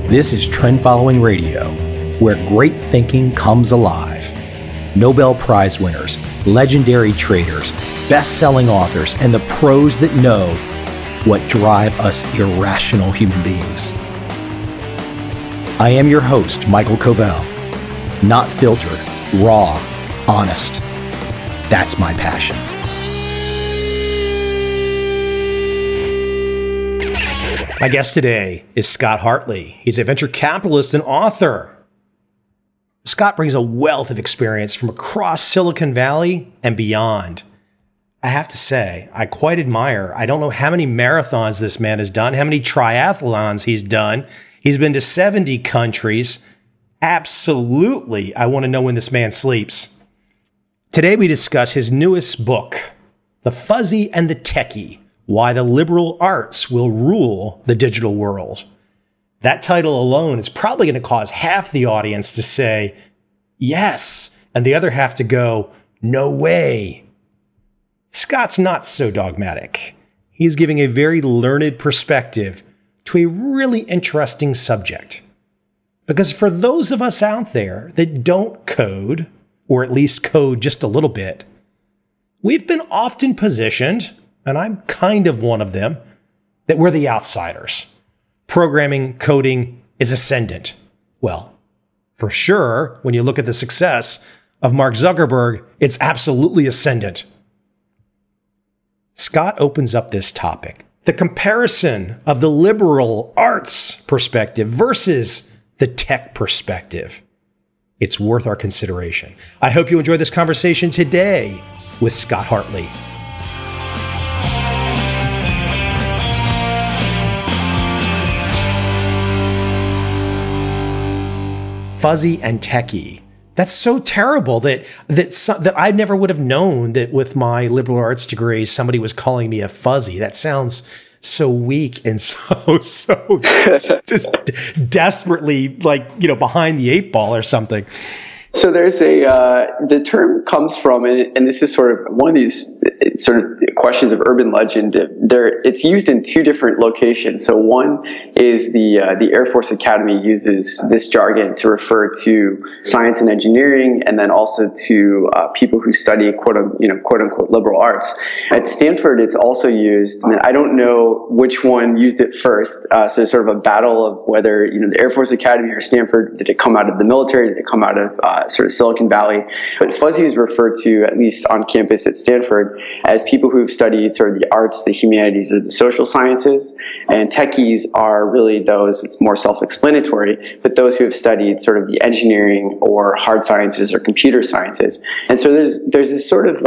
This is Trend Following Radio, where great thinking comes alive. Nobel Prize winners, legendary traders, best-selling authors, and the pros that know what drive us irrational human beings. I am your host, MICHAEL COVEL. Not filtered, raw, honest. That's my passion. My guest today is Scott Hartley. He's a venture capitalist and author. Scott brings a wealth of experience from across Silicon Valley and beyond. I have to say, I quite admire. I don't know how many marathons this man has done, how many triathlons he's done. He's been to 70 countries. Absolutely, I want to know when this man sleeps. Today we discuss his newest book, The Fuzzy and the Techie: Why the Liberal Arts Will Rule the Digital World. That title alone is probably going to cause half the audience to say, yes, and the other half to go, no way. Scott's not so dogmatic. He's giving a very learned perspective to a really interesting subject. Because for those of us out there that don't code, or at least code just a little bit, we've been often positioned, and I'm kind of one of them, that we're the outsiders. Programming, coding is ascendant. Well, for sure, when you look at the success of Mark Zuckerberg, it's absolutely ascendant. Scott opens up this topic, the comparison of the liberal arts perspective versus the tech perspective. It's worth our consideration. I hope you enjoy this conversation today with Scott Hartley. Fuzzy and techie. That's so terrible that I never would have known that with my liberal arts degree, somebody was calling me a fuzzy. That sounds so weak and so just desperately behind the eight ball or something. So there's the term comes from, and this is sort of one of these sort of questions of urban legend. It's used in two different locations. So one is the Air Force Academy uses this jargon to refer to science and engineering, and then also to people who study quote unquote liberal arts. At Stanford, it's also used, and I don't know which one used it first. So it's sort of a battle of whether the Air Force Academy or Stanford. Did it come out of the military? Did it come out of sort of Silicon Valley? But fuzzies refer to, at least on campus at Stanford, as people who've studied sort of the arts, the humanities, or the social sciences. And techies are really those, it's more self-explanatory, but those who have studied sort of the engineering or hard sciences or computer sciences. And so there's this sort of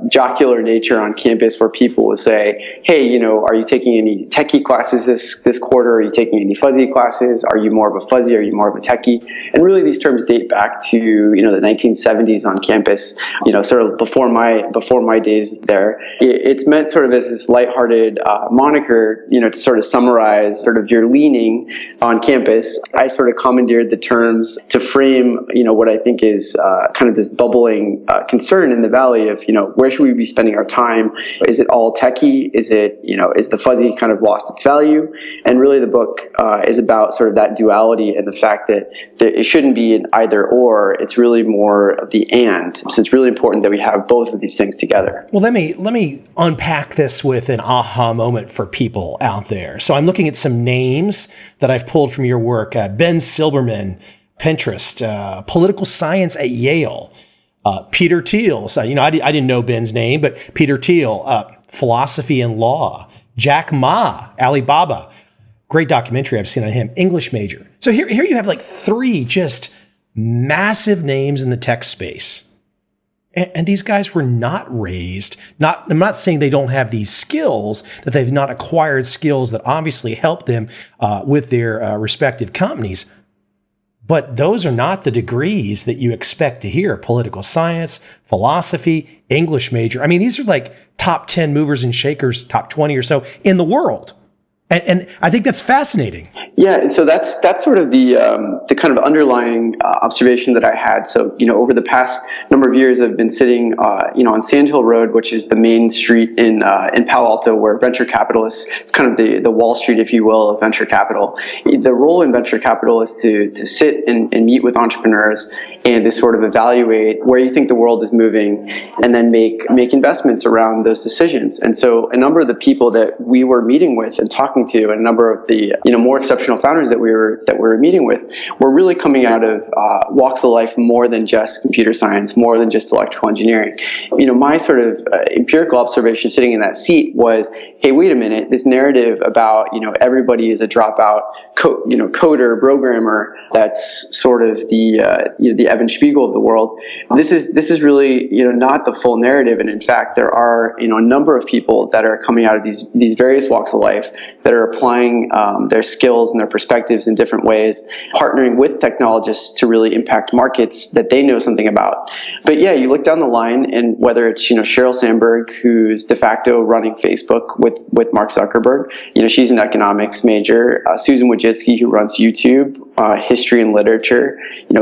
jocular nature on campus where people will say, hey, are you taking any techie classes this quarter? Are you taking any fuzzy classes? Are you more of a fuzzy? Are you more of a techie? And really these terms date back to the 1970s on campus, sort of before my days there. It's meant sort of as this lighthearted moniker, to sort of summarize sort of your leaning on campus. I sort of commandeered the terms to frame, what I think is kind of this bubbling concern in the valley of, where should we be spending our time? Is it all techie? Is it, is the fuzzy kind of lost its value? And really the book is about sort of that duality and the fact that it shouldn't be an either or. It's really more of the and. So it's really important that we have both of these things together. Well, let me unpack this with an aha moment for people out there. So I'm looking at some names that I've pulled from your work. Ben Silberman, Pinterest, political science at Yale. Peter Thiel. So, I didn't know Ben's name, but Peter Thiel, philosophy and law. Jack Ma, Alibaba. Great documentary I've seen on him. English major. So here you have like three just massive names in the tech space. And these guys were not raised, I'm not saying they don't have these skills, that they've not acquired skills that obviously help them with their respective companies. But those are not the degrees that you expect to hear. Political science, philosophy, English major. I mean, these are like top 10 movers and shakers, top 20 or so in the world. And I think that's fascinating. Yeah, and so that's sort of the kind of underlying observation that I had. So over the past number of years, I've been sitting on Sand Hill Road, which is the main street in Palo Alto, where venture capitalists. It's kind of the Wall Street, if you will, of venture capital. The role in venture capital is to sit and meet with entrepreneurs and to sort of evaluate where you think the world is moving, and then make investments around those decisions. And so a number of the people that we were meeting with and talking to, and a number of the more exceptional founders that we were meeting with, were really coming out of walks of life more than just computer science, more than just electrical engineering. My sort of empirical observation sitting in that seat was, hey, wait a minute, this narrative about everybody is a dropout coder, programmer, that's sort of the Evan Spiegel of the world. This is really not the full narrative, and in fact there are a number of people that are coming out of these various walks of life that are applying their skills and their perspectives in different ways, partnering with technologists to really impact markets that they know something about. But yeah, you look down the line, and whether it's Sheryl Sandberg, who's de facto running Facebook with Mark Zuckerberg, she's an economics major. Susan Wojcicki, who runs YouTube, history and literature.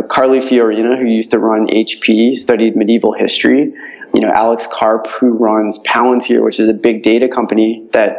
Carly Fiorina, who used to run HP, studied medieval history. Alex Karp, who runs Palantir, which is a big data company that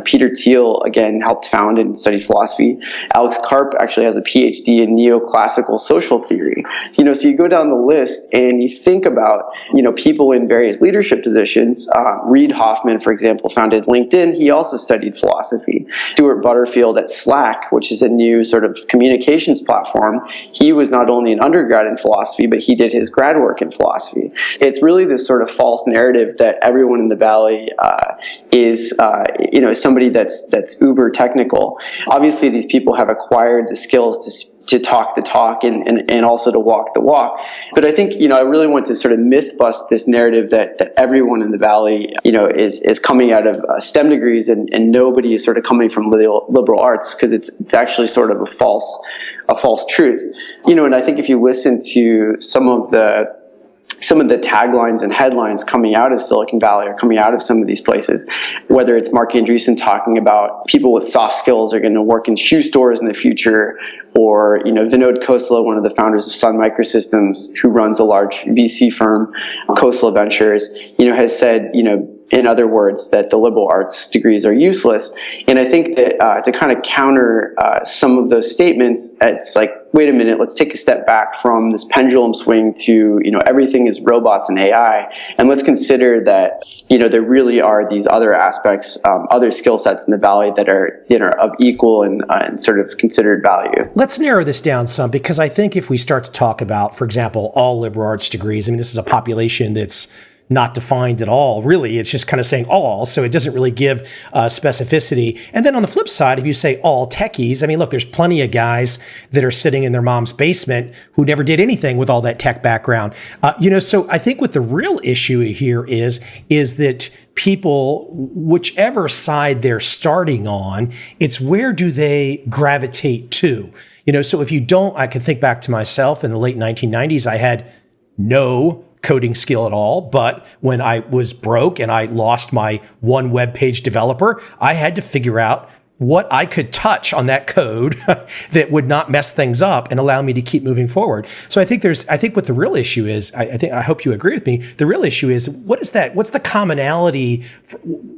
Peter Thiel again helped found and studied philosophy. Alex Karp actually has a PhD in neoclassical social theory. So you go down the list and you think about people in various leadership positions. Reid Hoffman, for example, founded LinkedIn. He also studied philosophy. Stuart Butterfield at Slack, which is a new sort of communications platform. He was not only an undergrad in philosophy, but he did his grad work in philosophy. It's really this sort of false narrative that everyone in the Valley is somebody that's uber technical. Obviously, these people have acquired the skills to talk the talk and also to walk the walk. But I think I really want to sort of myth bust this narrative that everyone in the Valley is coming out of STEM degrees and nobody is sort of coming from liberal arts, because it's actually sort of a false truth. And I think if you listen to some of the taglines and headlines coming out of Silicon Valley or coming out of some of these places, whether it's Mark Andreessen talking about people with soft skills are going to work in shoe stores in the future, or Vinod Khosla, one of the founders of Sun Microsystems, who runs a large VC firm, Khosla Ventures, has said, in other words, that the liberal arts degrees are useless. And I think that to kind of counter some of those statements, it's like, wait a minute, let's take a step back from this pendulum swing to, everything is robots and AI. And let's consider that, there really are these other aspects, other skill sets in the Valley that are, of equal and sort of considered value. Let's narrow this down some, because I think if we start to talk about, for example, all liberal arts degrees, this is a population that's not defined at all. Really, it's just kind of saying all, so it doesn't really give specificity. And then on the flip side, if you say all techies, look, there's plenty of guys that are sitting in their mom's basement who never did anything with all that tech background. So I think what the real issue here is that people, whichever side they're starting on, it's where do they gravitate to? So if you don't, I can think back to myself in the late 1990s, I had no coding skill at all. But when I was broke and I lost my one web page developer, I had to figure out what I could touch on that code that would not mess things up and allow me to keep moving forward. So I think what the real issue is, I hope you agree with me, the real issue is, what's the commonality,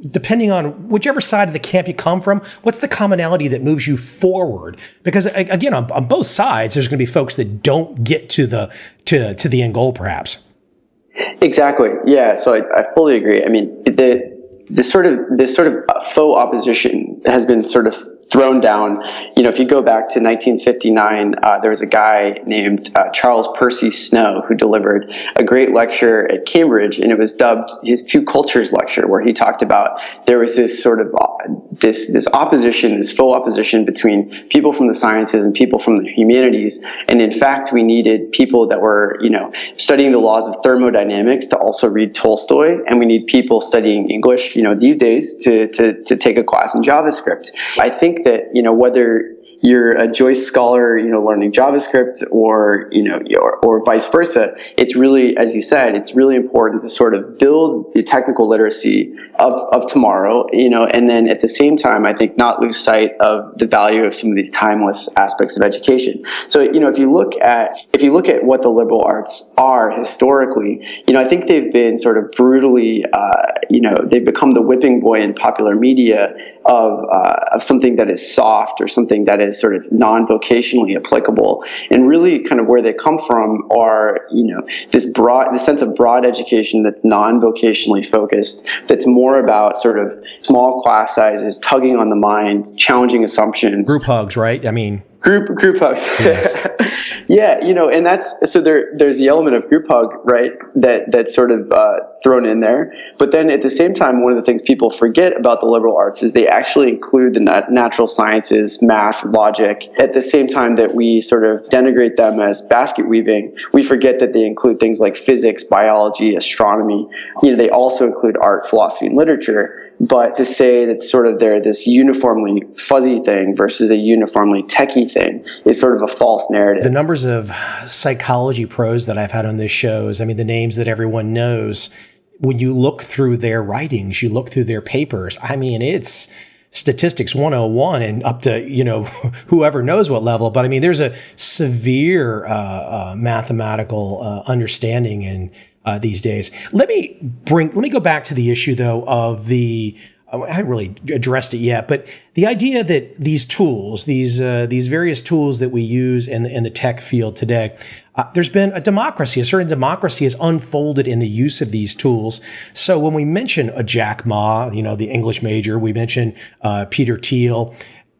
depending on whichever side of the camp you come from, what's the commonality that moves you forward? Because again, on both sides, there's going to be folks that don't get to the end goal, perhaps. Exactly. Yeah. So I fully agree. This sort of faux opposition has been sort of thrown down. If you go back to 1959, there was a guy named Charles Percy Snow who delivered a great lecture at Cambridge, and it was dubbed his Two Cultures lecture, where he talked about there was this sort of this opposition, this faux opposition between people from the sciences and people from the humanities, and in fact, we needed people that were studying the laws of thermodynamics to also read Tolstoy, and we need people studying English these days to take a class in JavaScript. I think that whether you're a Joyce scholar, learning JavaScript, or vice versa. It's really, as you said, it's really important to sort of build the technical literacy of tomorrow, and then at the same time, I think not lose sight of the value of some of these timeless aspects of education. So, if you look at what the liberal arts are historically, I think they've been sort of brutally, they've become the whipping boy in popular media of something that is soft or something that is sort of non-vocationally applicable. And really kind of where they come from are, the sense of broad education that's non-vocationally focused, that's more about sort of small class sizes, tugging on the mind, challenging assumptions. Group hugs, right? I mean, Group hugs. Yes. Yeah, and that's, so there's the element of group hug, right, that's sort of thrown in there. But then at the same time, one of the things people forget about the liberal arts is they actually include the natural sciences, math, logic. At the same time that we sort of denigrate them as basket weaving, we forget that they include things like physics, biology, astronomy. They also include art, philosophy, and literature. But to say that sort of they're this uniformly fuzzy thing versus a uniformly techie thing is sort of a false narrative. The numbers of psychology pros that I've had on this show, the names that everyone knows, when you look through their writings, you look through their papers, it's statistics 101 and up to, whoever knows what level. But there's a severe mathematical understanding in these days. Let me go back to the issue though of I haven't really addressed it yet, but the idea that these tools, these various tools that we use in the tech field today, there's been a certain democracy has unfolded in the use of these tools. So when we mention a Jack Ma, the English major, we mention Peter Thiel.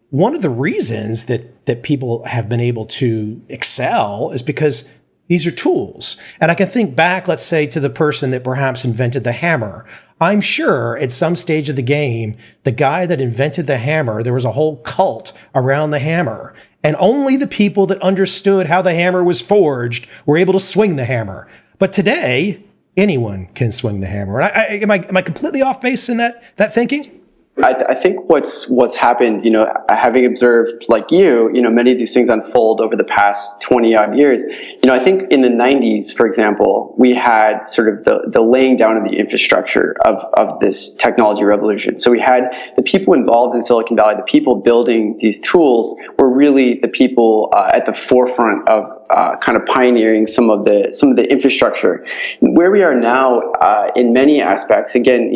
One of the reasons that people have been able to excel is because these are tools. And I can think back, let's say, to the person that perhaps invented the hammer. I'm sure at some stage of the game, the guy that invented the hammer, there was a whole cult around the hammer. And only the people that understood how the hammer was forged were able to swing the hammer. But today, anyone can swing the hammer. Am I completely off base in that thinking? I think what's happened, having observed like many of these things unfold over the past 20 odd years. I think in the 90s, for example, we had sort of the laying down of the infrastructure of this technology revolution. So we had the people involved in Silicon Valley, the people building these tools were really the people at the forefront of kind of pioneering some of the infrastructure. Where we are now, in many aspects, again,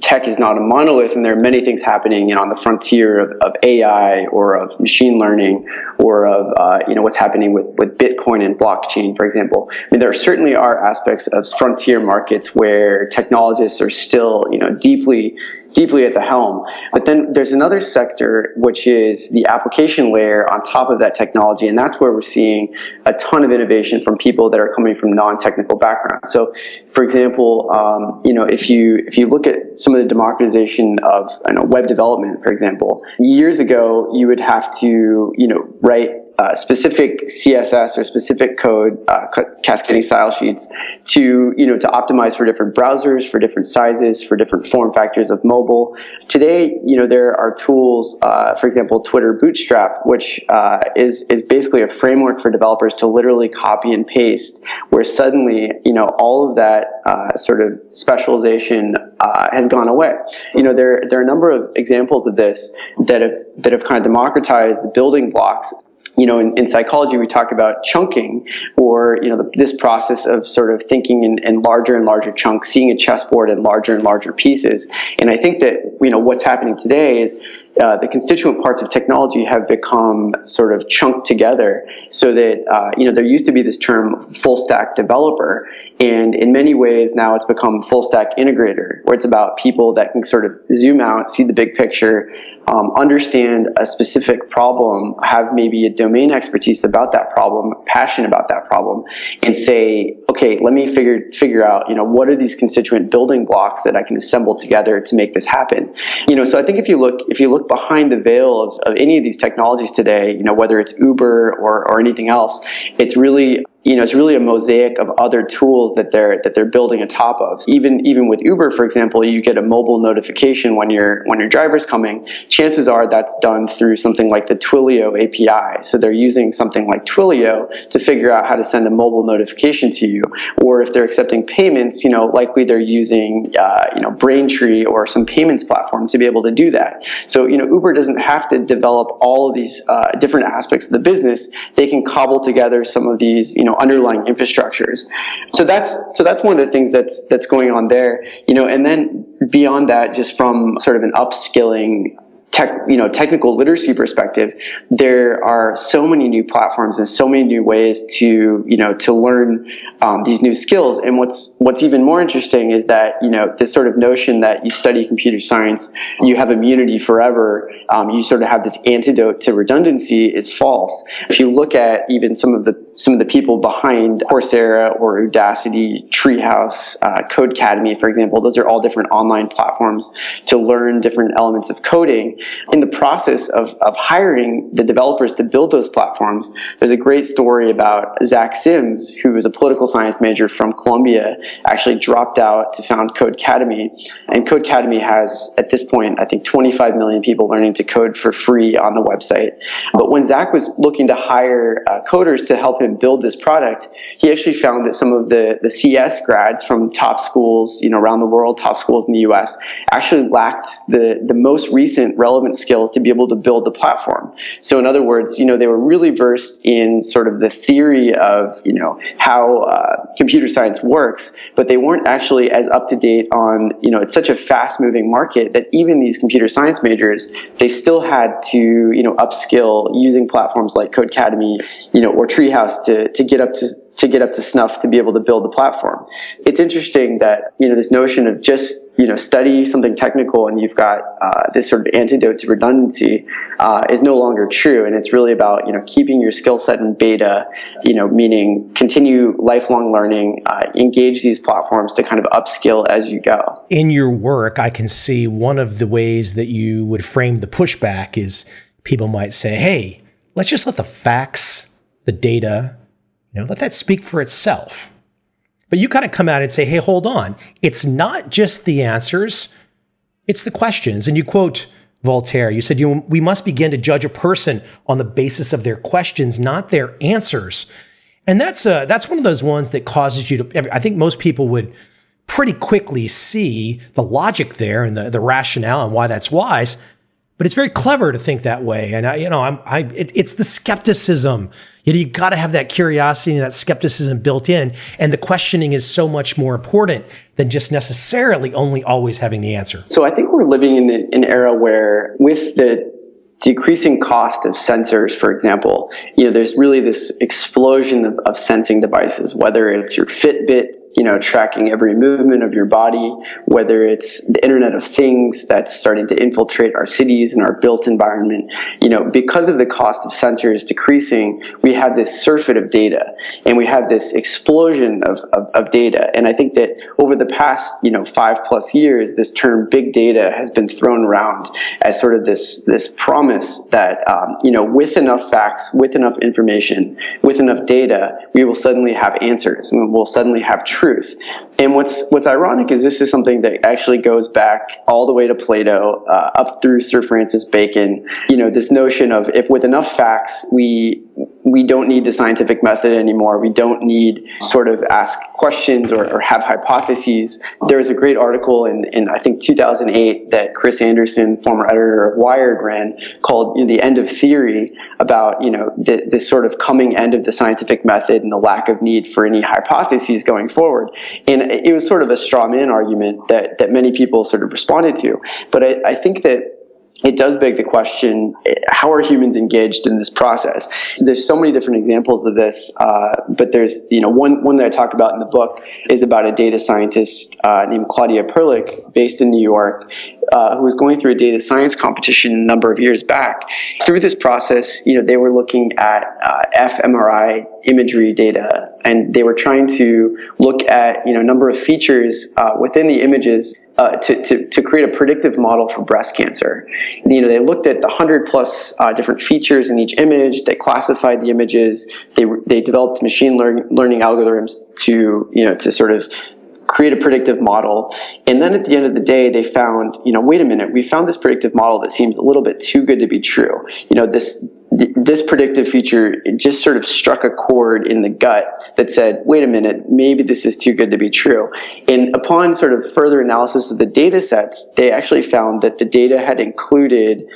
tech is not a monolith, and there are many things happening on the frontier of AI or of machine learning or of what's happening with Bitcoin and blockchain, for example. There certainly are aspects of frontier markets where technologists are still deeply at the helm. But then there's another sector, which is the application layer on top of that technology. And that's where we're seeing a ton of innovation from people that are coming from non-technical backgrounds. So, for example, if you look at some of the democratization of web development, for example, years ago, you would have to, write specific CSS or specific code, cascading style sheets to optimize for different browsers, for different sizes, for different form factors of mobile. Today, there are tools, for example, Twitter Bootstrap, which is basically a framework for developers to literally copy and paste, where suddenly, all of that sort of specialization has gone away. There are a number of examples of this that have kind of democratized the building blocks. In psychology, we talk about chunking, or this process of sort of thinking in larger and larger chunks, seeing a chessboard in larger and larger pieces. And I think that what's happening today is the constituent parts of technology have become sort of chunked together, so that there used to be this term full stack developer, and in many ways now it's become full stack integrator, where it's about people that can sort of zoom out, see the big picture, understand a specific problem, have maybe a domain expertise about that problem, passion about that problem, and say, okay, let me figure out, what are these constituent building blocks that I can assemble together to make this happen. So I think if you look behind the veil of any of these technologies today, whether it's Uber or anything else, it's really it's really a mosaic of other tools that they're building on top of. Even with Uber, for example, you get a mobile notification when your driver's coming. Chances are that's done through something like the Twilio API. So they're using something like Twilio to figure out how to send a mobile notification to you. Or if they're accepting payments, likely they're using Braintree or some payments platform to be able to do that. So Uber doesn't have to develop all of these different aspects of the business. They can cobble together some of these underlying infrastructures. So that's one of the things that's going on there. And then beyond that, just from sort of an upskilling technical literacy perspective, there are so many new platforms and so many new ways to learn these new skills. And what's even more interesting is that this sort of notion that you study computer science, you have immunity forever, you sort of have this antidote to redundancy is false. If you look at even some of the people behind Coursera or Udacity, Treehouse, Codecademy, for example, those are all different online platforms to learn different elements of coding. In the process of hiring the developers to build those platforms, there's a great story about Zach Sims, who was a political science major from Columbia, actually dropped out to found Codecademy. And Codecademy has, at this point, I think 25 million people learning to code for free on the website. But when Zach was looking to hire coders to help him build this product, he actually found that some of the CS grads from top schools around the world, top schools in the US, actually lacked the most recent relevant skills to be able to build the platform. So in other words, they were really versed in sort of the theory of, how computer science works, but they weren't actually as up to date on, it's such a fast moving market that even these computer science majors, they still had to, upskill using platforms like Codecademy, or Treehouse to get up to snuff to be able to build the platform. It's interesting that, this notion of just, study something technical and you've got this sort of antidote to redundancy is no longer true. And it's really about, keeping your skill set in beta, meaning continue lifelong learning, engage these platforms to kind of upskill as you go. In your work, I can see one of the ways that you would frame the pushback is people might say, hey, let's just let the facts, the data, let that speak for itself. But you kind of come out and say, hey, hold on. It's not just the answers, it's the questions. And you quote Voltaire. You said, we must begin to judge a person on the basis of their questions, not their answers. And that's one of those ones that causes you to, I think most people would pretty quickly see the logic there and the rationale and why that's wise. But it's very clever to think that way. And it's the skepticism. You got to have that curiosity and that skepticism built in. And the questioning is so much more important than just necessarily only always having the answer. So I think we're living in an era where, with the decreasing cost of sensors, for example, there's really this explosion of sensing devices, whether it's your Fitbit, tracking every movement of your body, whether it's the Internet of Things that's starting to infiltrate our cities and our built environment. Because of the cost of sensors decreasing, we have this surfeit of data and we have this explosion of data. And I think that over the past, 5+ years, this term big data has been thrown around as sort of this promise that, with enough facts, with enough information, with enough data, we will suddenly have answers and we'll suddenly have truth. And what's ironic is this is something that actually goes back all the way to Plato, up through Sir Francis Bacon. This notion of, if with enough facts we don't need the scientific method anymore, we don't need sort of ask questions or have hypotheses. There was a great article in I think 2008 that Chris Anderson, former editor of Wired, ran called The End of Theory, about this sort of coming end of the scientific method and the lack of need for any hypotheses going forward. And it was sort of a straw man argument that many people sort of responded to. But I think that it does beg the question, how are humans engaged in this process? There's so many different examples of this, but there's, one that I talk about in the book is about a data scientist named Claudia Perlich, based in New York, who was going through a data science competition a number of years back. Through this process, they were looking at fMRI imagery data, and they were trying to look at a number of features within the images to create a predictive model for breast cancer. They looked at the 100 plus different features in each image. They classified the images. They developed machine learning algorithms to sort of create a predictive model. And then at the end of the day, they found, wait a minute, we found this predictive model that seems a little bit too good to be true. This predictive feature, it just sort of struck a chord in the gut that said, wait a minute, maybe this is too good to be true. And upon sort of further analysis of the data sets, they actually found that the data had included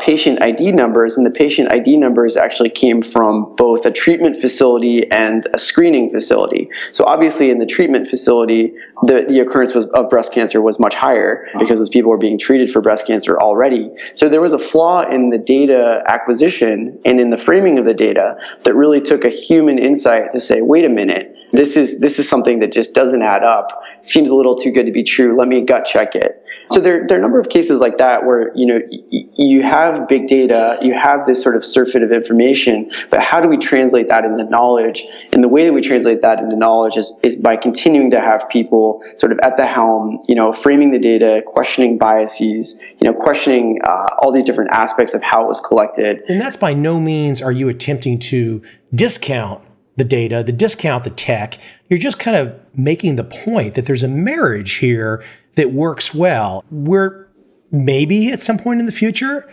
patient ID numbers, and the patient ID numbers actually came from both a treatment facility and a screening facility. So obviously in the treatment facility, the occurrence of breast cancer was much higher because those people were being treated for breast cancer already. So there was a flaw in the data acquisition and in the framing of the data that really took a human insight to say, wait a minute, this is something that just doesn't add up. It seems a little too good to be true. Let me gut check it. So there are a number of cases like that where you have big data, you have this sort of surfeit of information, but how do we translate that into knowledge? And the way that we translate that into knowledge is by continuing to have people sort of at the helm, framing the data, questioning biases, questioning all these different aspects of how it was collected. And that's by no means are you attempting to discount the data, discount the tech. You're just kind of making the point that there's a marriage here that works well. We're maybe at some point in the future,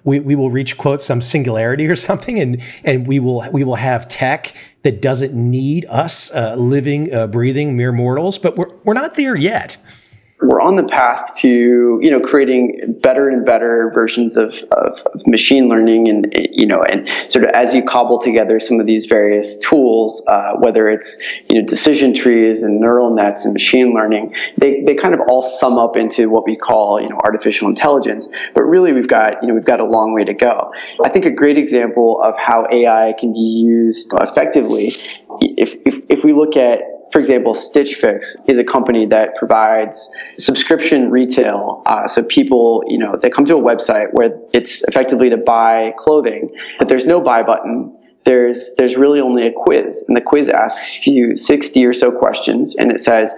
we will reach, quote, some singularity or something, and we will have tech that doesn't need us living, breathing mere mortals. But we're not there yet. We're on the path to, creating better and better versions of machine learning, and sort of as you cobble together some of these various tools, whether it's, decision trees and neural nets and machine learning, they kind of all sum up into what we call, artificial intelligence. But really we've got a long way to go. I think a great example of how AI can be used effectively, if we look at, for example, Stitch Fix is a company that provides subscription retail. So people, they come to a website where it's effectively to buy clothing, but there's no buy button. There's really only a quiz, and the quiz asks you 60 or so questions, and it says,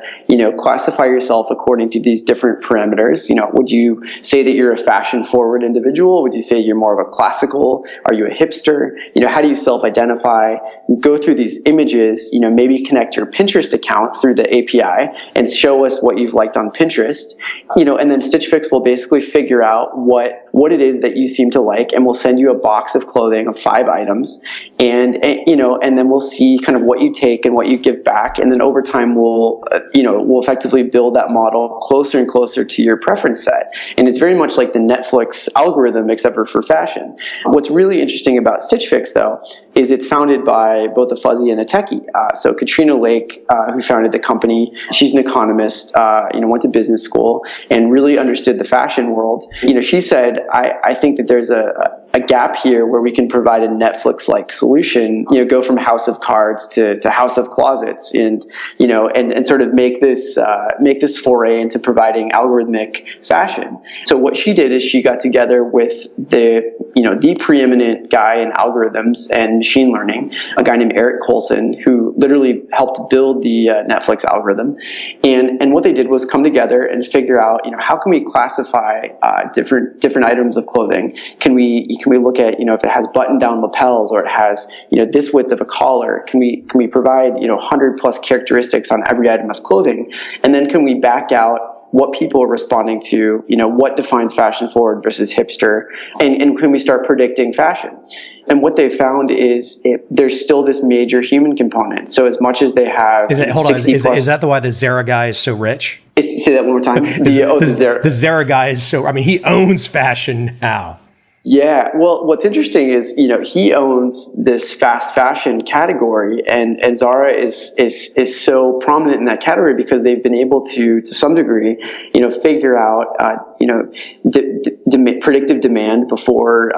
classify yourself according to these different parameters. Would you say that you're a fashion forward individual? Would you say you're more of a classical? Are you a hipster? How do you self-identify? Go through these images, maybe connect your Pinterest account through the API and show us what you've liked on Pinterest, and then Stitch Fix will basically figure out what it is that you seem to like, and we'll send you a box of clothing of 5 items. And then we'll see kind of what you take and what you give back. And then over time, we'll effectively build that model closer and closer to your preference set. And it's very much like the Netflix algorithm, except for fashion. What's really interesting about Stitch Fix, though, is it's founded by both a fuzzy and a techie. So Katrina Lake, who founded the company, she's an economist, went to business school and really understood the fashion world. She said, I think that there's a gap here where we can provide a Netflix-like solution, go from House of Cards to House of Closets, and sort of make this foray into providing algorithmic fashion. So what she did is she got together with the preeminent guy in algorithms and machine learning, a guy named Eric Colson, who literally helped build the Netflix algorithm. And what they did was come together and figure out, how can we classify different items of clothing? Can we look at, if it has button-down lapels, or it has, this width of a collar? Can we provide, 100 plus characteristics on every item of clothing? And then can we back out what people are responding to, what defines fashion forward versus hipster, and can we start predicting fashion? And what they found is there's still this major human component. So as much as they have is that why the Zara guy is so rich? Say that one more time. The Zara guy is so, he owns fashion now. Yeah, well, what's interesting is, he owns this fast fashion category, and Zara is so prominent in that category because they've been able to some degree, predictive demand before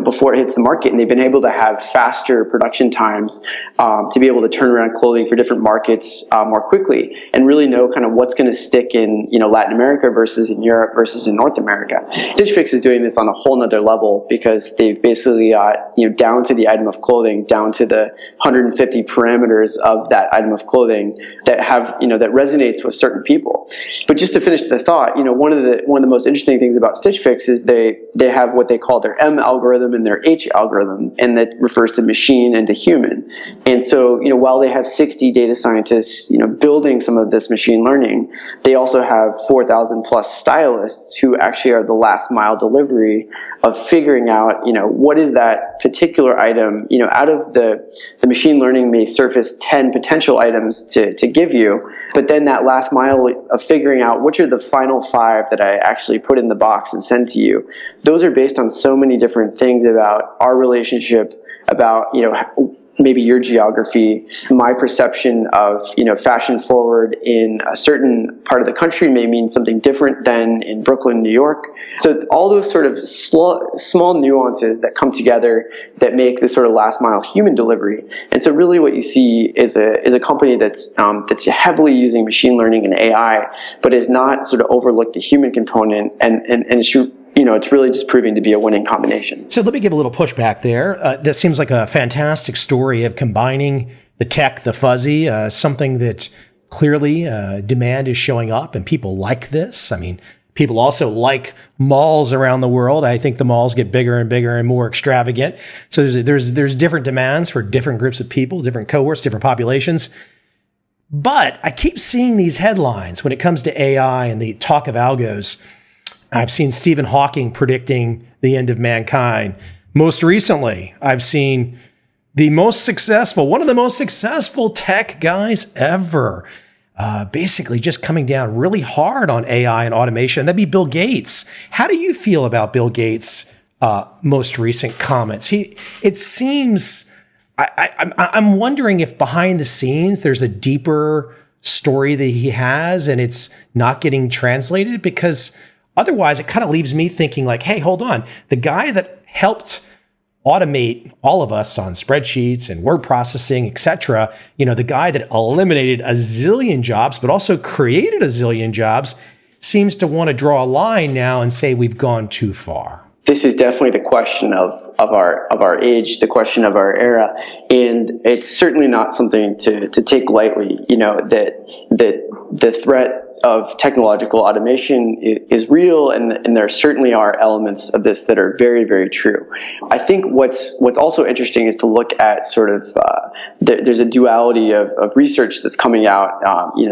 before it hits the market, and they've been able to have faster production times to be able to turn around clothing for different markets more quickly, and really know kind of what's going to stick in Latin America versus in Europe versus in North America. Stitch Fix is doing this on a whole nother level, because they've basically got down to the item of clothing, down to the 150 parameters of that item of clothing that have that resonates with certain people. But just to finish the thought, one of the most interesting things about Stitch Fix is they have what they call their M algorithm and their H algorithm, and that refers to machine and to human. And so, while they have 60 data scientists, building some of this machine learning, they also have 4,000 plus stylists who actually are the last mile delivery of figuring out, what is that particular item, out of the machine learning may surface 10 potential items to give you, but then that last mile of figuring out which are the final 5 that I actually put in the box and send to you. Those are based on so many different things about our relationship, about, maybe your geography, my perception of, fashion forward in a certain part of the country may mean something different than in Brooklyn, New York. So all those sort of small nuances that come together that make this sort of last mile human delivery. And so really what you see is a company that's heavily using machine learning and AI, but has not sort of overlooked the human component, and it's really just proving to be a winning combination. So let me give a little pushback there. That seems like a fantastic story of combining the tech, the fuzzy, something that clearly demand is showing up, and people like this. I mean, people also like malls around the world. I think the malls get bigger and bigger and more extravagant. So there's different demands for different groups of people, different cohorts, different populations. But I keep seeing these headlines when it comes to AI and the talk of algos. I've seen Stephen Hawking predicting the end of mankind. Most recently, I've seen one of the most successful tech guys ever, basically just coming down really hard on AI and automation. That'd be Bill Gates. How do you feel about Bill Gates' most recent comments? It seems, I'm wondering if behind the scenes there's a deeper story that he has and it's not getting translated, because otherwise, it kind of leaves me thinking like, hey, hold on. The guy that helped automate all of us on spreadsheets and word processing, et cetera, the guy that eliminated a zillion jobs, but also created a zillion jobs, seems to want to draw a line now and say we've gone too far. This is definitely the question of our age, the question of our era, and it's certainly not something to take lightly. That the threat of technological automation is real, and there certainly are elements of this that are very, very true. I think what's also interesting is to look at sort of there's a duality of research that's coming out,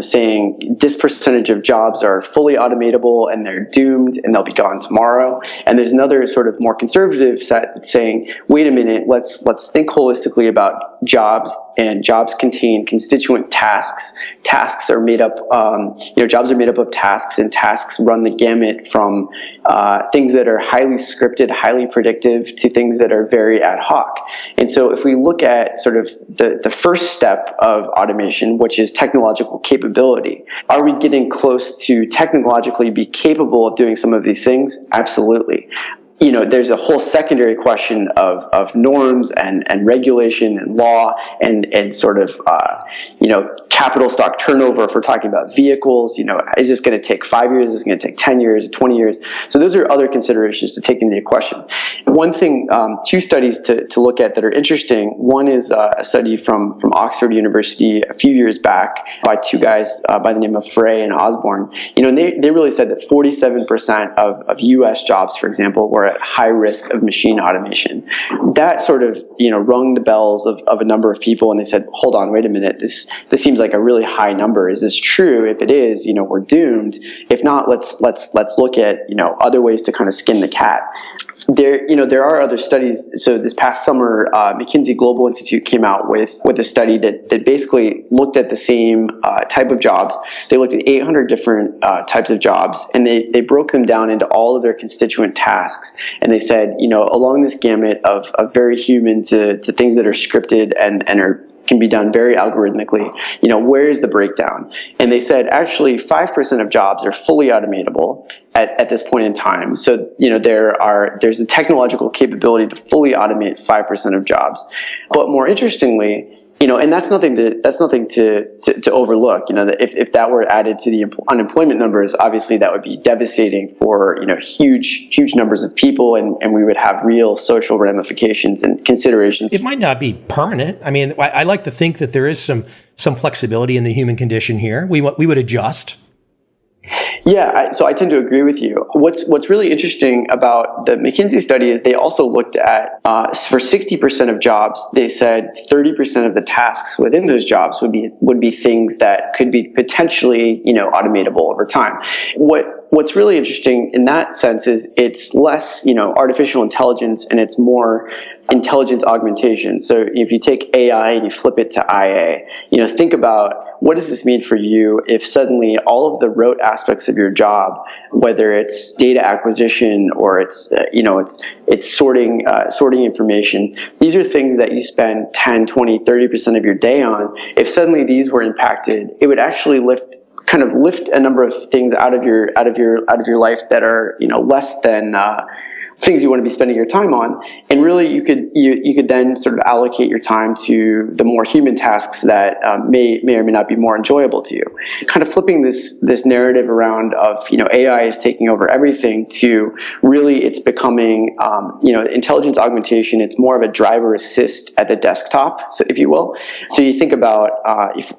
saying this percentage of jobs are fully automatable and they're doomed and they'll be gone tomorrow, and there's another sort of more conservative set saying, wait a minute, let's think holistically about jobs, and jobs contain constituent tasks. Tasks are made up, jobs are made up of tasks, and tasks run the gamut from things that are highly scripted, highly predictive, to things that are very ad hoc. And so if we look at sort of the first step of automation, which is technological capability, are we getting close to technologically be capable of doing some of these things? Absolutely. There's a whole secondary question of norms and regulation and law and sort of, capital stock turnover. If we're talking about vehicles, is this going to take 5 years? Is this going to take 10 years, 20 years? So those are other considerations to take into the question. One thing, 2 studies to look at that are interesting. One is a study from Oxford University a few years back by 2 guys by the name of Frey and Osborne. And they really said that 47% of U.S. jobs, for example, were at high risk of machine automation. That sort of, rung the bells of a number of people, and they said, hold on, wait a minute, this seems like a really high number. Is this true? If it is, we're doomed. If not, let's look at, other ways to kind of skin the cat. There are other studies. So this past summer, McKinsey Global Institute came out with a study that basically looked at the same type of jobs. They looked at 800 different types of jobs, and they broke them down into all of their constituent tasks. And they said, along this gamut of very human to things that are scripted and are can be done very algorithmically. Where is the breakdown? And they said actually 5% of jobs are fully automatable at this point in time. So, there's a technological capability to fully automate 5% of jobs. But more interestingly, and that's nothing to overlook. If that were added to the unemployment numbers, obviously that would be devastating for huge numbers of people, and we would have real social ramifications and considerations. It might not be permanent. I mean, I like to think that there is some flexibility in the human condition here. We would adjust. Yeah, so I tend to agree with you. What's really interesting about the McKinsey study is they also looked at, for 60% of jobs, they said 30% of the tasks within those jobs would be things that could be potentially, automatable over time. What's really interesting in that sense is it's less, artificial intelligence, and it's more intelligence augmentation. So if you take AI and you flip it to IA, think about, what does this mean for you if suddenly all of the rote aspects of your job, whether it's data acquisition or it's sorting information, these are things that you spend 10, 20, 30% of your day on. If suddenly these were impacted, it would actually lift a number of things out of your life that are less than things you want to be spending your time on, and really you could then sort of allocate your time to the more human tasks that may or may not be more enjoyable to you. Kind of flipping this narrative around of AI is taking over everything to really it's becoming intelligence augmentation. It's more of a driver assist at the desktop, so if you will. So you think about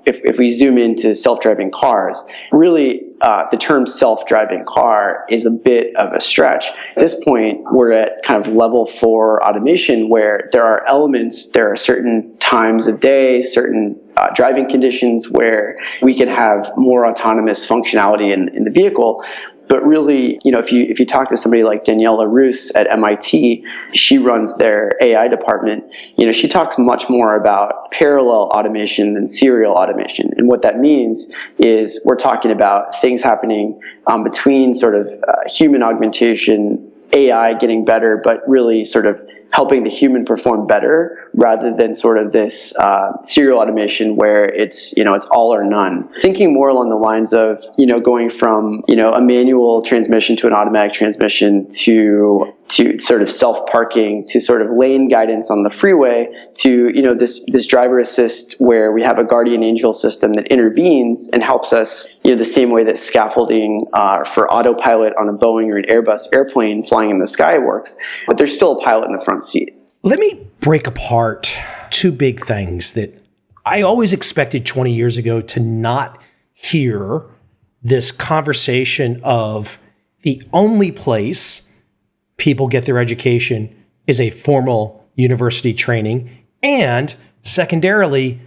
if we zoom into self-driving cars, really. The term self-driving car is a bit of a stretch. At this point, we're at kind of level 4 automation where there are certain times of day, certain driving conditions where we could have more autonomous functionality in the vehicle. But really, if you talk to somebody like Daniela Roos at MIT, she runs their AI department. She talks much more about parallel automation than serial automation. And what that means is we're talking about things happening between sort of human augmentation, AI getting better, but really sort of helping the human perform better rather than sort of this serial automation where it's all or none. Thinking more along the lines of, going from, a manual transmission to an automatic transmission to sort of self-parking to sort of lane guidance on the freeway to, this driver assist where we have a guardian angel system that intervenes and helps us, the same way that scaffolding for autopilot on a Boeing or an Airbus airplane flying in the sky works, but there's still a pilot in the front seat. Let me break apart two big things that I always expected 20 years ago to not hear this conversation of the only place people get their education is a formal university training, and secondarily,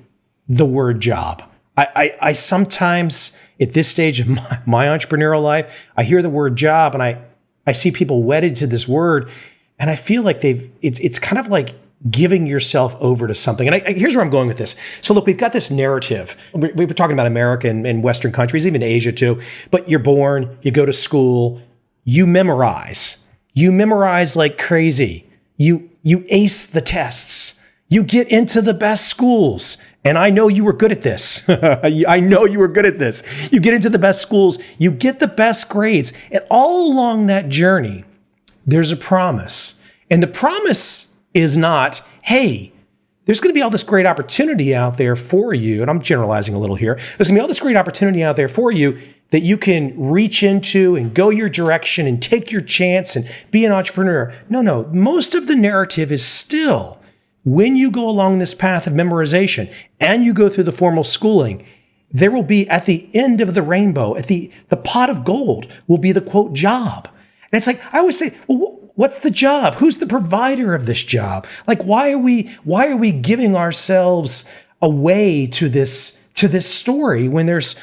the word job. I sometimes, at this stage of my entrepreneurial life, I hear the word job and I see people wedded to this word, and I feel like it's kind of like giving yourself over to something. And here's where I'm going with this. So look, we've got this narrative. We were talking about America and Western countries, even Asia too. But you're born, you go to school, you memorize like crazy. You ace the tests. You get into the best schools. And I know you were good at this. I know you were good at this. You get into the best schools, you get the best grades. And all along that journey, there's a promise. And the promise is not, hey, there's going to be all this great opportunity out there for you. And I'm generalizing a little here. There's going to be all this great opportunity out there for you that you can reach into and go your direction and take your chance and be an entrepreneur. No. Most of the narrative is still, when you go along this path of memorization and you go through the formal schooling, there will be at the end of the rainbow, at the pot of gold will be the quote job. And it's like, I always say, well, what's the job? Who's the provider of this job? Like, why are we giving ourselves away to this story when there's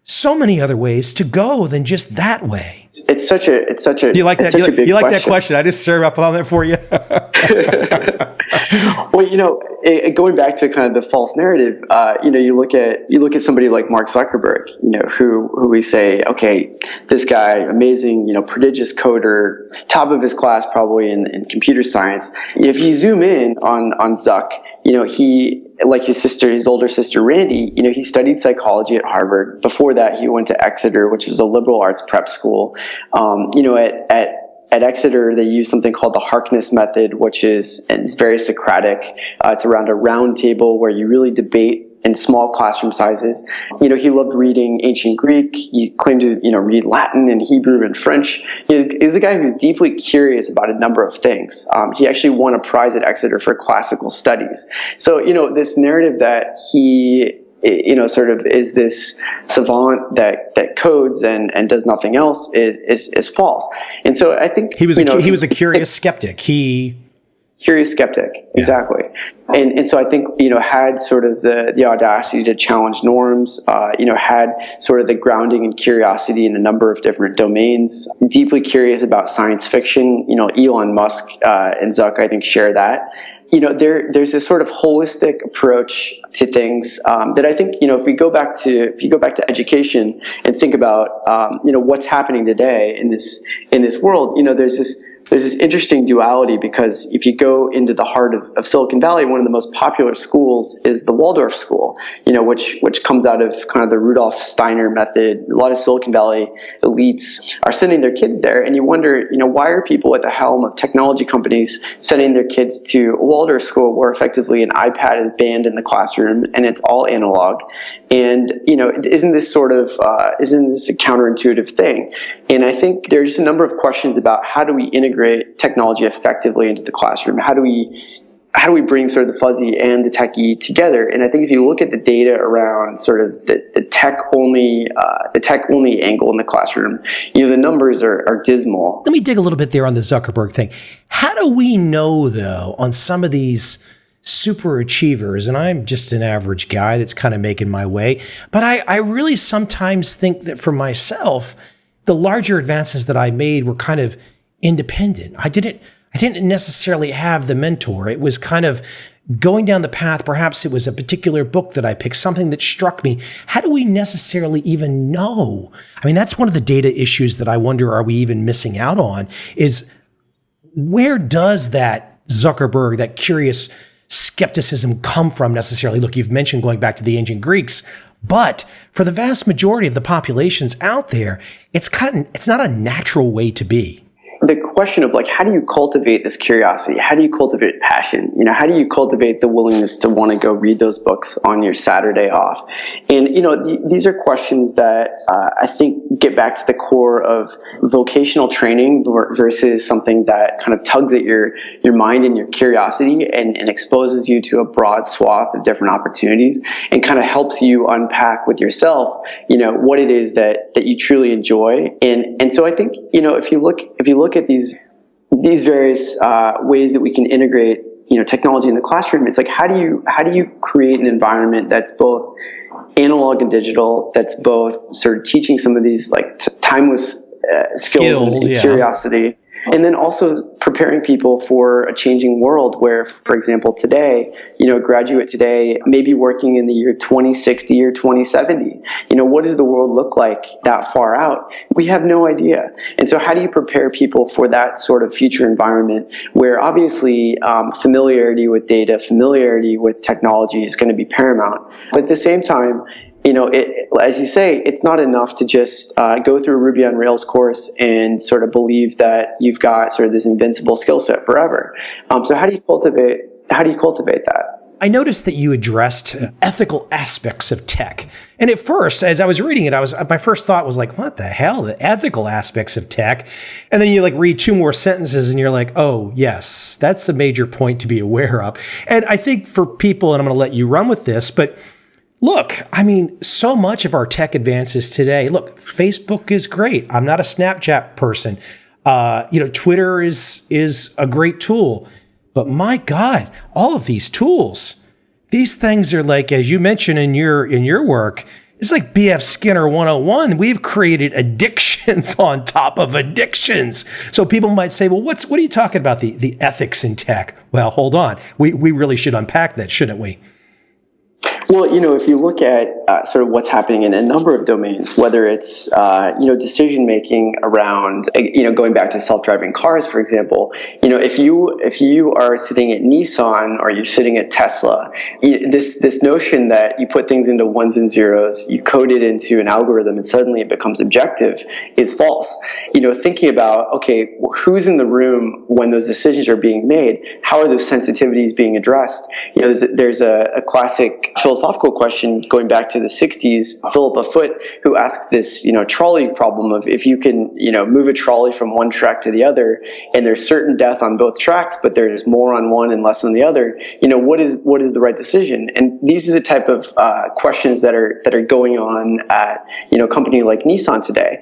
so many other ways to go than just that way? It's such a Do you like that? You like that question? I just serve up on that for you. Well, going back to kind of the false narrative, you look at somebody like Mark Zuckerberg, who we say, okay, this guy, amazing, prodigious coder, top of his class probably in computer science. If you zoom in on Zuck, he like his older sister, Randy, he studied psychology at Harvard. Before that, he went to Exeter, which was a liberal arts prep school. At Exeter, they use something called the Harkness method, which is very Socratic. It's around a round table where you really debate in small classroom sizes. He loved reading ancient Greek. He claimed to, read Latin and Hebrew and French. He's a guy who's deeply curious about a number of things. He actually won a prize at Exeter for classical studies. So, this narrative that he sort of is this savant that codes and does nothing else is false. And so I think he was a curious skeptic. Curious skeptic, exactly. And so I think, had sort of the audacity to challenge norms, had sort of the grounding and curiosity in a number of different domains, deeply curious about science fiction. Elon Musk and Zuck, I think, share that. There's this sort of holistic approach to things that I think, if you go back to education and think about, what's happening today in this world, there's this interesting duality, because if you go into the heart of Silicon Valley, one of the most popular schools is the Waldorf school, which comes out of kind of the Rudolf Steiner method. A lot of Silicon Valley elites are sending their kids there, and you wonder, why are people at the helm of technology companies sending their kids to a Waldorf school where effectively an iPad is banned in the classroom and it's all analog? And, isn't this a counterintuitive thing? And I think there's a number of questions about how do we integrate technology effectively into the classroom? How do we bring sort of the fuzzy and the techie together? And I think if you look at the data around sort of the tech only angle in the classroom, the numbers are dismal. Let me dig a little bit there on the Zuckerberg thing. How do we know, though, on some of these super achievers, and I'm just an average guy that's kind of making my way, but I really sometimes think that for myself, the larger advances that I made were kind of independent. I didn't necessarily have the mentor. It was kind of going down the path. Perhaps it was a particular book that I picked, something that struck me. How do we necessarily even know? I mean, that's one of the data issues that I wonder, are we even missing out on, is where does that Zuckerberg, that curious skepticism come from necessarily? Look, you've mentioned going back to the ancient Greeks, but for the vast majority of the populations out there, it's not a natural way to be. The question of how do you cultivate this curiosity? How do you cultivate passion? How do you cultivate the willingness to want to go read those books on your Saturday off? And, these are questions that I think get back to the core of vocational training versus something that kind of tugs at your mind and your curiosity and exposes you to a broad swath of different opportunities and kind of helps you unpack with yourself, what it is that you truly enjoy. And so I think, if you look at these various ways that we can integrate technology in the classroom, it's how do you create an environment that's both analog and digital, that's both sort of teaching some of these timeless skills and curiosity, and then also preparing people for a changing world where, for example, today, a graduate today may be working in the year 2060 or 2070. What does the world look like that far out? We have no idea. And so how do you prepare people for that sort of future environment where obviously familiarity with data, familiarity with technology is going to be paramount. But at the same time, as you say, it's not enough to just go through a Ruby on Rails course and sort of believe that you've got sort of this invincible skill set forever. So how do you cultivate that? I noticed that you addressed ethical aspects of tech. And at first, as I was reading it, my first thought was what the hell, the ethical aspects of tech? And then you read two more sentences and you're like, oh, yes, that's a major point to be aware of. And I think for people, and I'm going to let you run with this, but look, I mean, so much of our tech advances today, look, Facebook is great. I'm not a Snapchat person. Twitter is a great tool. But my God, all of these tools, these things are as you mentioned in your work, it's like B.F. Skinner 101. We've created addictions on top of addictions. So people might say, well, what are you talking about, the ethics in tech? Well, hold on. We really should unpack that, shouldn't we? Well, if you look at sort of what's happening in a number of domains, whether it's decision making around going back to self-driving cars, for example, if you are sitting at Nissan or you're sitting at Tesla, this notion that you put things into ones and zeros, you code it into an algorithm, and suddenly it becomes objective is false. Thinking about, okay, who's in the room when those decisions are being made? How are those sensitivities being addressed? There's a classic philosophical question going back to the 60s, Philippa Foot, who asked this, trolley problem of if you can, move a trolley from one track to the other, and there's certain death on both tracks, but there's more on one and less on the other, what is the right decision? And these are the type of questions that are going on at, a company like Nissan today.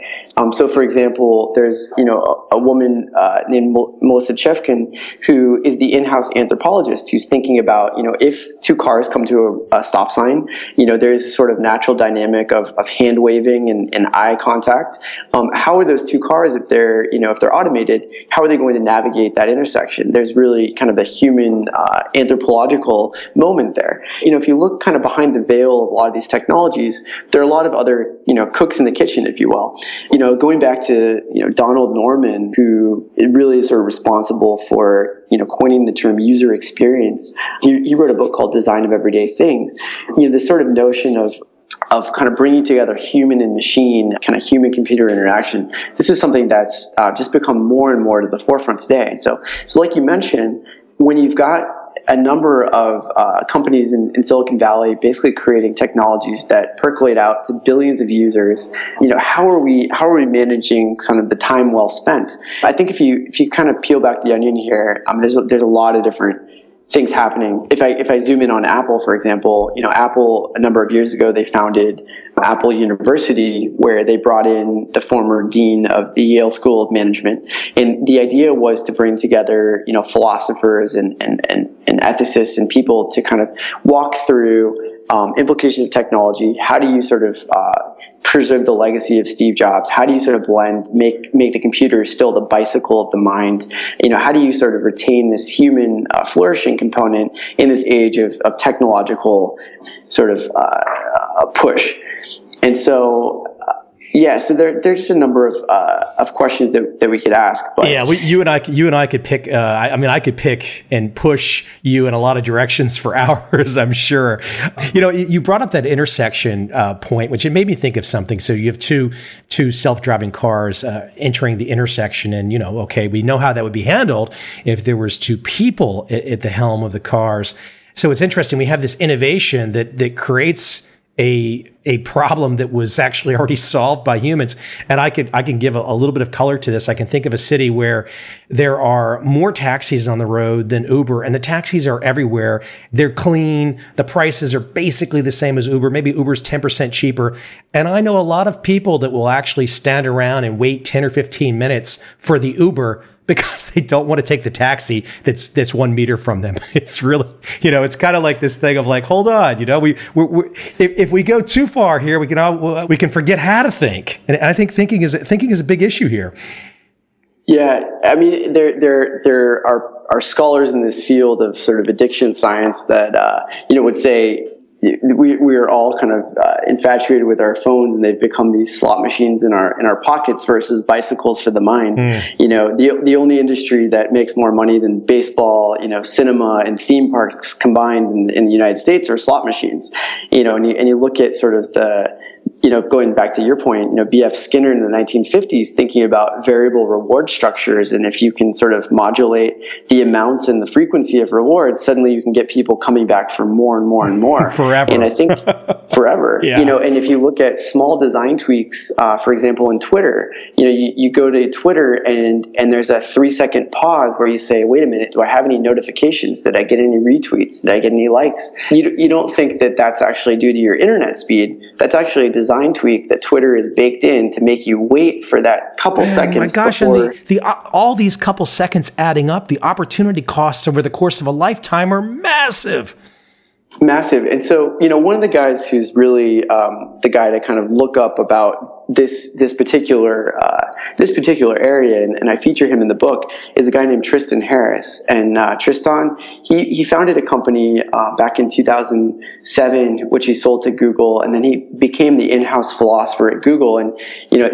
So for example, there's, a woman named Melissa Chefkin, who is the in-house anthropologist who's thinking about, if two cars come to a stop sign, there's a sort of natural dynamic of hand waving and eye contact. How are those two cars, if they're automated, how are they going to navigate that intersection? There's really kind of a human anthropological moment there. If you look kind of behind the veil of a lot of these technologies, there are a lot of other, cooks in the kitchen, if you will. Going back to, Donald Norman, who really is sort of responsible for, coining the term user experience. He wrote a book called Design of Everyday Things. This sort of notion of kind of bringing together human and machine, kind of human-computer interaction. This is something that's just become more and more to the forefront today. And so like you mentioned, when you've got a number of companies in Silicon Valley basically creating technologies that percolate out to billions of users, how are we managing kind of the time well spent? I think if you kind of peel back the onion here, there's a lot of different things happening. If I zoom in on Apple, for example, Apple, a number of years ago, they founded Apple University, where they brought in the former dean of the Yale School of Management. And the idea was to bring together, philosophers and ethicists and people to kind of walk through implications of technology. How do you sort of preserve the legacy of Steve Jobs? How do you sort of make the computer still the bicycle of the mind? How do you sort of retain this human flourishing component in this age of technological sort of push? And so, so there's just a number of questions that we could ask. But yeah, you and I could pick. I could pick and push you in a lot of directions for hours, I'm sure. You brought up that intersection point, which it made me think of something. So you have two self-driving cars entering the intersection, and okay, we know how that would be handled if there was two people at the helm of the cars. So it's interesting. We have this innovation that creates a problem that was actually already solved by humans. And I can give a little bit of color to this. I can think of a city where there are more taxis on the road than Uber, and the taxis are everywhere. They're clean. The prices are basically the same as Uber. Maybe Uber's 10% cheaper. And I know a lot of people that will actually stand around and wait 10 or 15 minutes for the Uber because they don't want to take the taxi that's 1 meter from them. It's really, it's kind of like this thing of like, hold on, if we go too far here, we can forget how to think. And I think thinking is a big issue here. Yeah, I mean, there are scholars in this field of sort of addiction science that would say we are all kind of infatuated with our phones, and they've become these slot machines in our pockets versus bicycles for the mind. The only industry that makes more money than baseball, cinema, and theme parks combined in the United States are slot machines. And you look at sort of the going back to your point, B.F. Skinner in the 1950s thinking about variable reward structures, and if you can sort of modulate the amounts and the frequency of rewards, suddenly you can get people coming back for more and more and more. Forever. And I think forever. Yeah. And if you look at small design tweaks, for example, in Twitter, you go to Twitter and there's a 3-second pause where you say, wait a minute, do I have any notifications? Did I get any retweets? Did I get any likes? You don't think that that's actually due to your internet speed. That's actually a design tweak that Twitter is baked in to make you wait for that couple seconds. My gosh, before... and all these couple seconds adding up, the opportunity costs over the course of a lifetime are massive. Massive. And so, one of the guys who's really the guy to kind of look up about this particular area, and I feature him in the book, is a guy named Tristan Harris. And Tristan, he founded a company back in 2007, which he sold to Google, and then he became the in-house philosopher at Google. And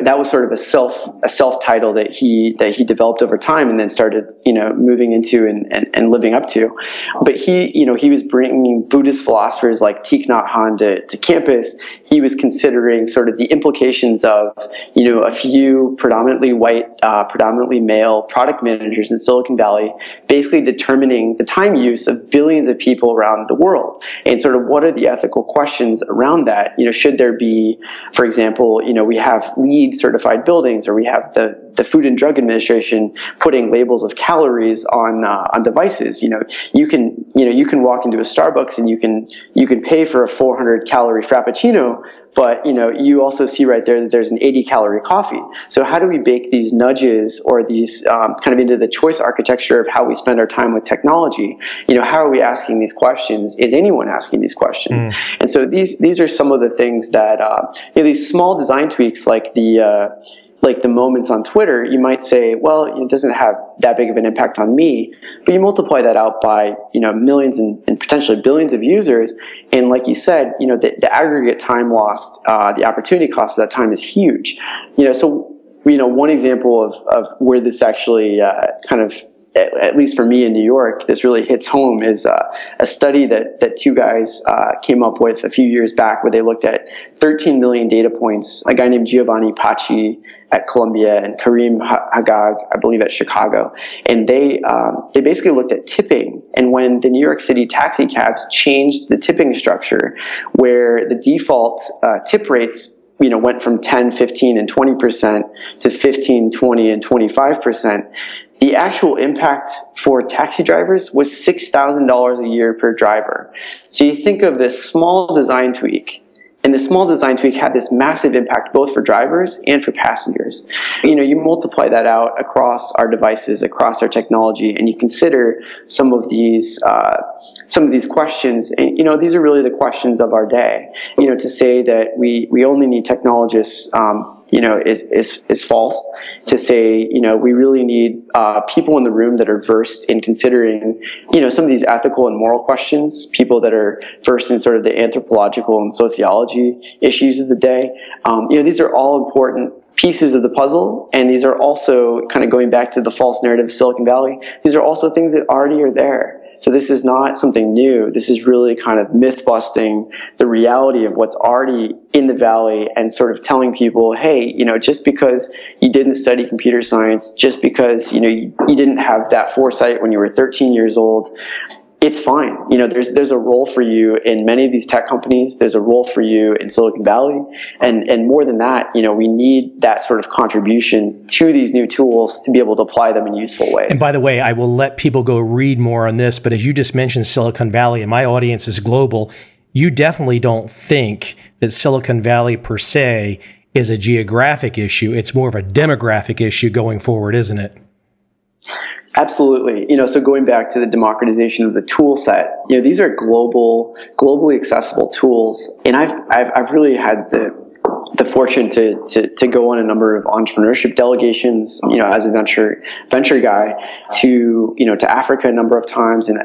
that was sort of a self title that he developed over time, and then started moving into and living up to. But he was bringing Buddhist philosophers like Thich Nhat Hanh to campus. He was considering sort of the implications of a few predominantly white, predominantly male product managers in Silicon Valley basically determining the time use of billions of people around the world, and sort of what are the ethical questions around that. Should there be, for example, we have LEED certified buildings, or we have the Food and Drug Administration putting labels of calories on devices. You can walk into a Starbucks and you can pay for a 400 calorie frappuccino, but you also see right there that there's an 80 calorie coffee. So how do we bake these nudges, or these kind of into the choice architecture of how we spend our time with technology? How are we asking these questions? Is anyone asking these questions? And so these are some of the things that these small design tweaks, like the moments on Twitter, you might say, well, it doesn't have that big of an impact on me, but you multiply that out by millions and potentially billions of users, and like you said, the aggregate time lost, the opportunity cost of that time is huge. So one example of where this actually kind of, at least for me in New York, this really hits home, is a study that two guys came up with a few years back, where they looked at 13 million data points, a guy named Giovanni Paci at Columbia and Kareem Hagag, I believe, at Chicago. And they basically looked at tipping. And when the New York City taxi cabs changed the tipping structure, where the default tip rates went from 10, 15, and 20% to 15, 20, and 25%, the actual impact for taxi drivers was $6,000 a year per driver. So you think of this small design tweak, and the small design tweak had this massive impact both for drivers and for passengers. You multiply that out across our devices, across our technology, and you consider some of these questions. And these are really the questions of our day. To say that we only need technologists is false. To say, we really need people in the room that are versed in considering, some of these ethical and moral questions, people that are versed in sort of the anthropological and sociology issues of the day. These are all important pieces of the puzzle, and these are also, kind of going back to the false narrative of Silicon Valley, these are also things that already are there. So this is not something new. This is really kind of myth busting the reality of what's already in the Valley, and sort of telling people, hey, just because you didn't study computer science, just because, you didn't have that foresight when you were 13 years old, it's fine. There's a role for you in many of these tech companies. There's a role for you in Silicon Valley. And more than that, we need that sort of contribution to these new tools to be able to apply them in useful ways. And by the way, I will let people go read more on this, but as you just mentioned Silicon Valley, and my audience is global, you definitely don't think that Silicon Valley per se is a geographic issue. It's more of a demographic issue going forward, isn't it? Absolutely. So going back to the democratization of the tool set, these are globally accessible tools. And I've really had the fortune to go on a number of entrepreneurship delegations, as a venture guy, to Africa a number of times, and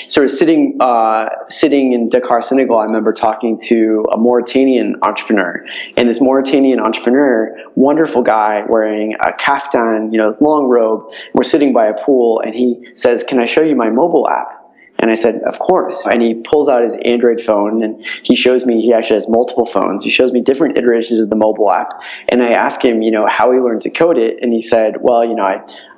sort of sitting in Dakar, Senegal. I remember talking to a Mauritanian entrepreneur, and this Mauritanian entrepreneur, wonderful guy, wearing a kaftan, this long robe. We're sitting by a pool, and he says, "Can I show you my mobile app?" And I said, "Of course." And he pulls out his Android phone, and he shows me, he actually has multiple phones. He shows me different iterations of the mobile app. And I asked him, how he learned to code it. And he said, well,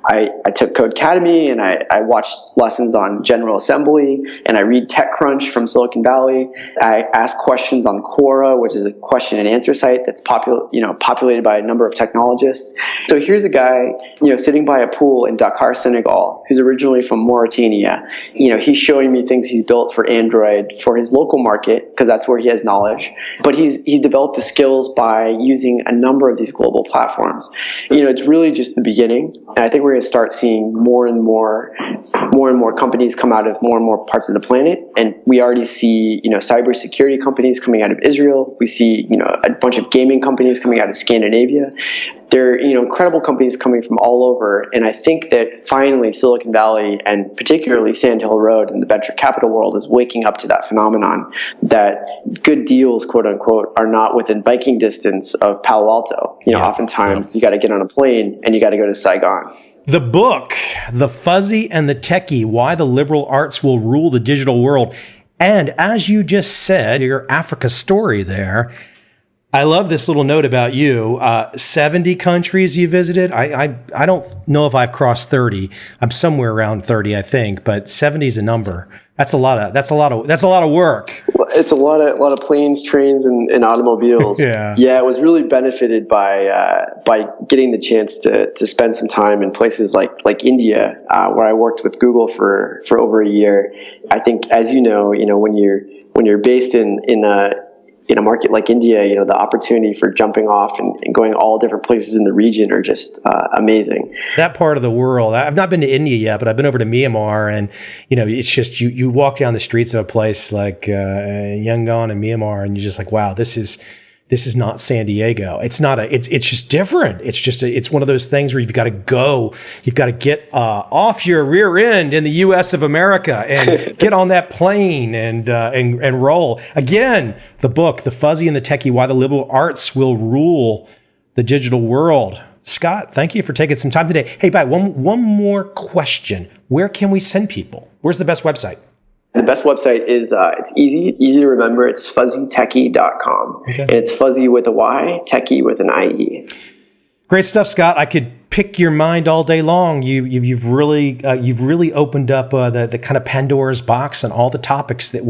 I took Codecademy, and I watched lessons on General Assembly, and I read TechCrunch from Silicon Valley. I ask questions on Quora, which is a question and answer site that's populated by a number of technologists. So here's a guy, sitting by a pool in Dakar, Senegal, who's originally from Mauritania. He's showing me things he's built for Android for his local market, because that's where he has knowledge. But he's developed the skills by using a number of these global platforms. It's really just the beginning, and I think we're we're going to start seeing more and more companies come out of more and more parts of the planet. And we already see, cybersecurity companies coming out of Israel. We see, a bunch of gaming companies coming out of Scandinavia. There are, incredible companies coming from all over. And I think that finally Silicon Valley, and particularly Sand Hill Road and the venture capital world, is waking up to that phenomenon that good deals, quote unquote, are not within biking distance of Palo Alto. Oftentimes you got to get on a plane and you got to go to Saigon. The book, The Fuzzy and the Techie, Why the Liberal Arts Will Rule the Digital World. And as you just said, your Africa story there, I love this little note about you. 70 countries you visited. I don't know if I've crossed 30. I'm somewhere around 30, I think, but 70 is a number. That's a lot of work. Well, it's a lot of planes, trains, and automobiles. Yeah, it was really benefited by getting the chance to spend some time in places like India, where I worked with Google for over a year. I think, as you know, when you're based in a market like India, the opportunity for jumping off and going all different places in the region are just amazing. That part of the world, I've not been to India yet, but I've been over to Myanmar, and it's just you walk down the streets of a place like Yangon in Myanmar, and you're just like, wow, this is not San Diego. It's just different. It's one of those things where you've got to get off your rear end in the U.S. of America and get on that plane and roll. Again, the book, The Fuzzy and the Techie, Why the Liberal Arts Will Rule the Digital World. Scott, thank you for taking some time today. Hey, Pat, one more question. Where can we send people? Where's the best website? The best website is, it's easy to remember. It's fuzzytechie.com. Okay. And it's fuzzy with a Y, techie with an IE. Great stuff, Scott. I could pick your mind all day long. You've really opened up the kind of Pandora's box on all the topics that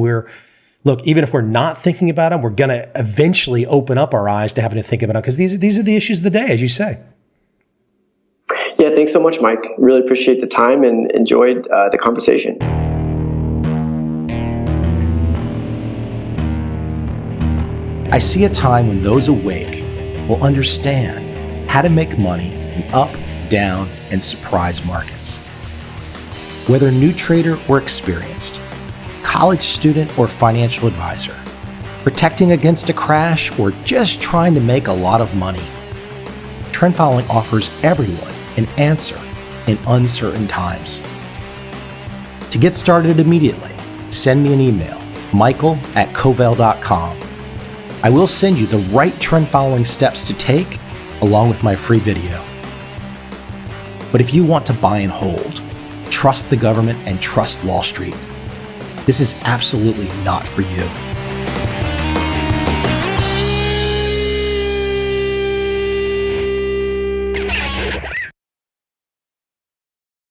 even if we're not thinking about them, we're going to eventually open up our eyes to having to think about them, because these are the issues of the day, as you say. Yeah, thanks so much, Mike. Really appreciate the time and enjoyed the conversation. I see a time when those awake will understand how to make money in up, down, and surprise markets. Whether new trader or experienced, college student or financial advisor, protecting against a crash or just trying to make a lot of money, trend following offers everyone an answer in uncertain times. To get started immediately, send me an email, michael@covel.com. I will send you the right trend following steps to take along with my free video. But if you want to buy and hold, trust the government and trust Wall Street, this is absolutely not for you.